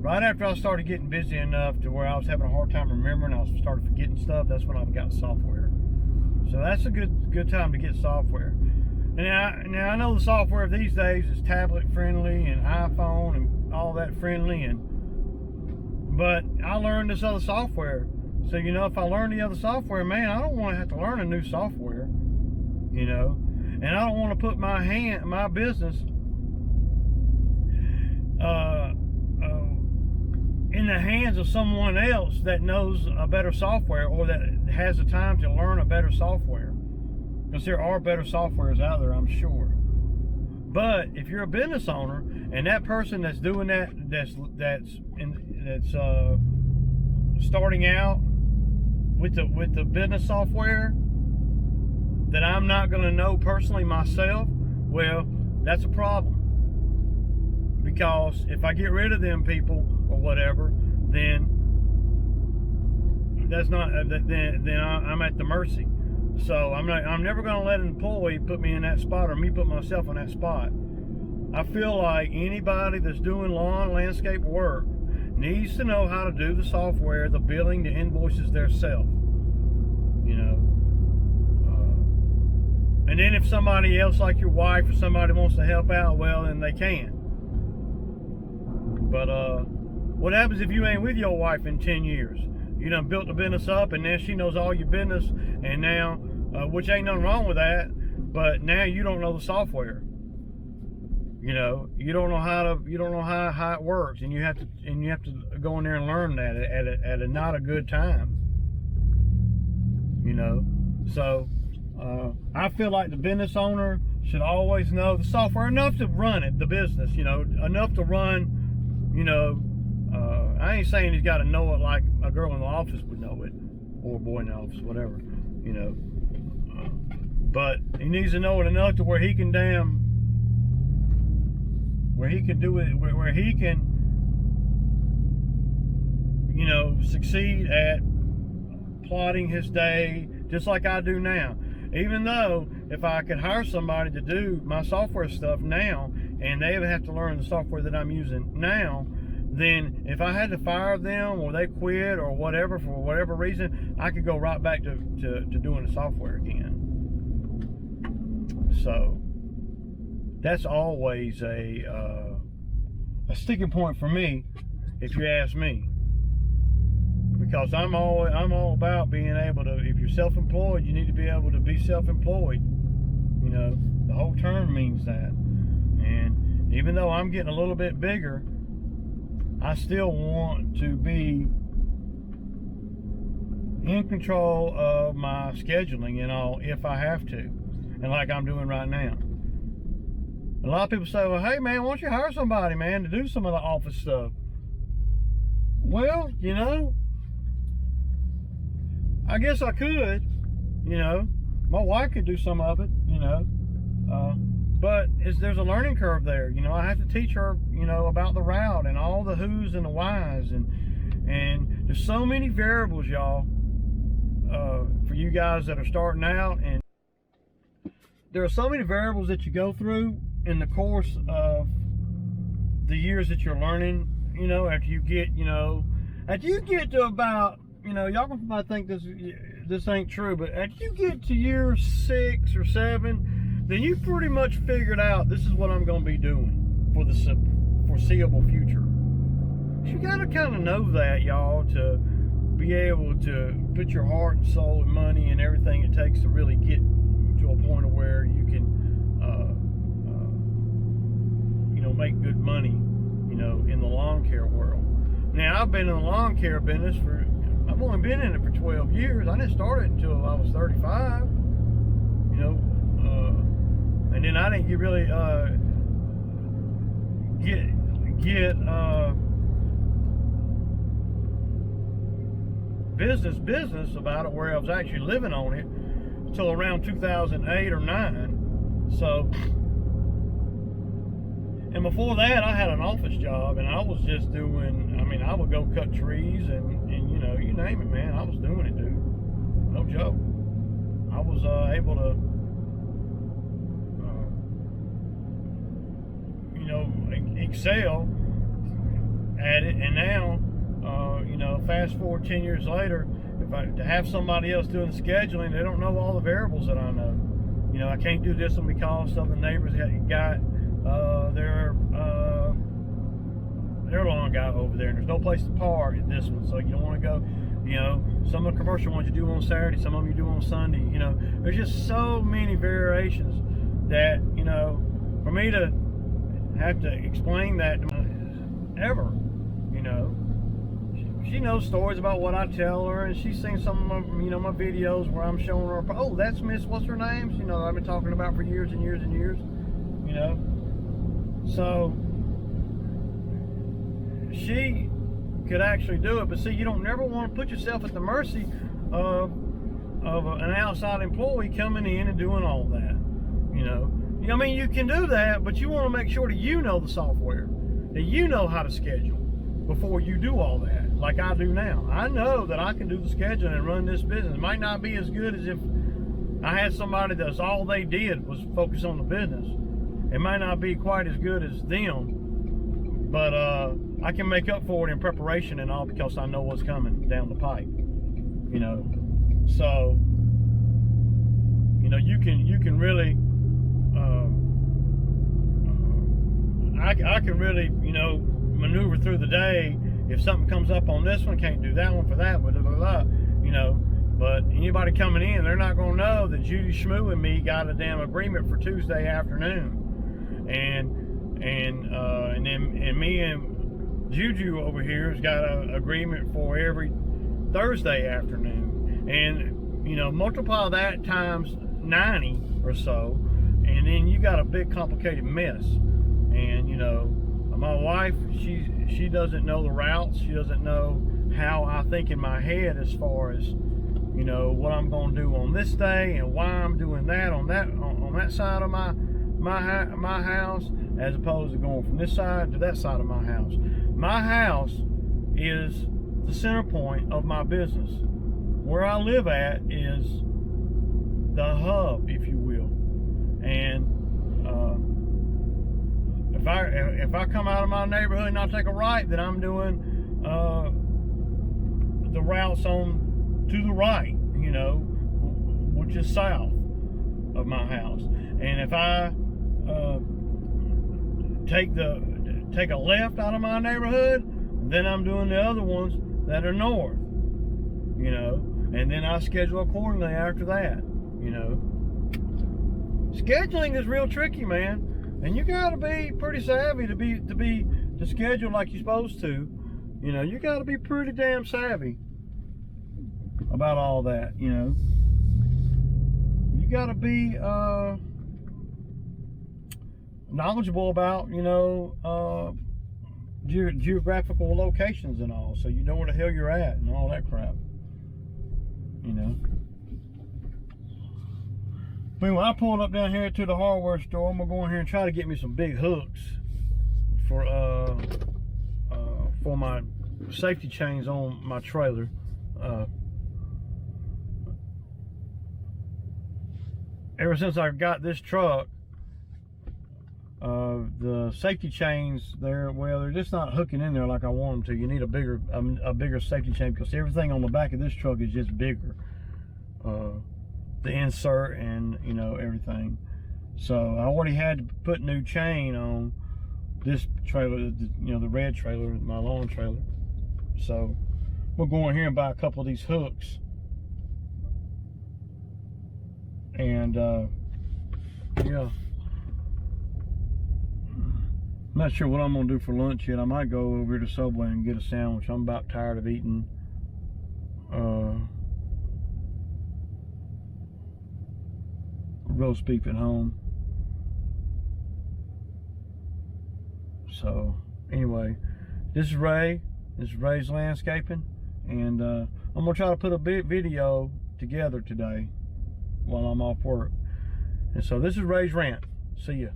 right after I started getting busy enough to where I was having a hard time remembering, I started forgetting stuff. That's when I got software. So that's a good time to get software. And now I know the software these days is tablet friendly and iPhone and all that friendly, but I learned this other software. So if I learn the other software, man, I don't want to have to learn a new software. And I don't want to put my business in the hands of someone else that knows a better software or that has the time to learn a better software. Because there are better softwares out there, I'm sure. But if you're a business owner and that person that's doing that's starting out with the business software that I'm not going to know personally myself, well, that's a problem. Because if I get rid of them people or whatever, then that's not then I'm at the mercy. So I'm never going to let an employee put me in that spot or me put myself in that spot. I feel like anybody that's doing lawn landscape work needs to know how to do the software, the billing, the invoices theirself. And then if somebody else like your wife or somebody wants to help out, well, then they can. But what happens if you ain't with your wife in 10 years? You done built the business up, and now she knows all your business, and now, which ain't nothing wrong with that, but now you don't know the software. You don't know how it works, and you have to go in there and learn that at a not a good time. So I feel like the business owner should always know the software enough to run it, the business, enough to run. I ain't saying he's got to know it like a girl in the office would know it, or a boy in the office, whatever, but he needs to know it enough to where he can do it, where he can, succeed at plotting his day just like I do now. Even though if I could hire somebody to do my software stuff now, and they would have to learn the software that I'm using now, then if I had to fire them or they quit or whatever, for whatever reason, I could go right back to doing the software again. So that's always a sticking point for me, if you ask me. Because I'm all about being able to, if you're self-employed, you need to be able to be self-employed. The whole term means that. And even though I'm getting a little bit bigger, I still want to be in control of my scheduling and all if I have to. And like I'm doing right now. A lot of people say, well, hey man, why don't you hire somebody, man, to do some of the office stuff? Well, I guess I could, my wife could do some of it, but there's a learning curve there. I have to teach her, about the route and all the who's and the whys, and there's so many variables, y'all, for you guys that are starting out, and there are so many variables that you go through in the course of the years that you're learning, after you get to about, y'all can probably think this ain't true, but after you get to year 6 or 7, then you pretty much figured out this is what I'm going to be doing for the foreseeable future. You got to kind of know that, y'all, to be able to put your heart and soul and money and everything it takes to really get to a point of where you can, make good money, in the lawn care world. Now, I've been in the lawn care business I've only been in it for 12 years. I didn't start it until I was 35, and then I didn't get business about it where I was actually living on it until around 2008 or 9. So, and before that, I had an office job, and I was just doing, I would go cut trees and you name it, man. I was doing it, dude. No joke. I was able to, excel at it, and now, you know, fast forward 10 years later, to have somebody else doing the scheduling, they don't know all the variables that I know. You know, I can't do this one because of the neighbors got their lawn guy over there, and there's no place to park at this one, so you don't want to go. You know, some of the commercial ones you do on Saturday, some of them you do on Sunday. You know, there's just so many variations that, you know, for me to have to explain that ever, you know. She knows stories about what I tell her, and she's seen some of my, you know, my videos where I'm showing her, oh, that's Miss what's her name, you know, I've been talking about for years and years and years, you know. So she could actually do it, but see, you don't never want to put yourself at the mercy of an outside employee coming in and doing all that, you know. I mean, you can do that, but you want to make sure that you know the software, that you know how to schedule before you do all that, like I do now. I know that I can do the scheduling and run this business. It might not be as good as if I had somebody that's all they did was focus on the business. It might not be quite as good as them, but I can make up for it in preparation and all because I know what's coming down the pipe, you know. So, you know, you can really, I can really, you know, maneuver through the day. If something comes up on this one, can't do that one for that, blah, blah, blah, you know. But anybody coming in, they're not gonna know that Judy Schmoo and me got a damn agreement for Tuesday afternoon, and then me and Juju over here has got an agreement for every Thursday afternoon, and you know, multiply that times 90 or so, and then you got a big complicated mess. And you know, my wife, she doesn't know the routes. She doesn't know how I think in my head as far as, you know, what I'm going to do on this day and why I'm doing that on that side of my house, as opposed to going from this side to that side of my house. My house is the center point of my business. Where I live at is the hub, if you will. And if I come out of my neighborhood and I take a right, then I'm doing the routes on to the right, you know, which is south of my house. And if I take a left out of my neighborhood, then I'm doing the other ones that are north, you know. And then I schedule accordingly after that, you know. Scheduling is real tricky, man. And you gotta be pretty savvy to schedule like you're supposed to. You know, you gotta be pretty damn savvy about all that, you know. You gotta be knowledgeable about, you know, geographical locations and all, so you know where the hell you're at and all that crap, you know. Anyway, I pulled up down here to the hardware store. I'm gonna go in here and try to get me some big hooks for my safety chains on my trailer. Ever since I got this truck, the safety chains there, well, they're just not hooking in there like I want them to. You need a bigger safety chain because everything on the back of this truck is just bigger. The insert and, you know, everything. So I already had to put new chain on this trailer, you know, the red trailer, my lawn trailer. So we'll go in here and buy a couple of these hooks. And yeah, I'm not sure what I'm gonna do for lunch yet. I might go over to Subway and get a sandwich. I'm about tired of eating roast beef at home. So anyway, this is Ray. This is Ray's Landscaping, and I'm gonna try to put a big video together today while I'm off work. And so this is Ray's Rant. See ya.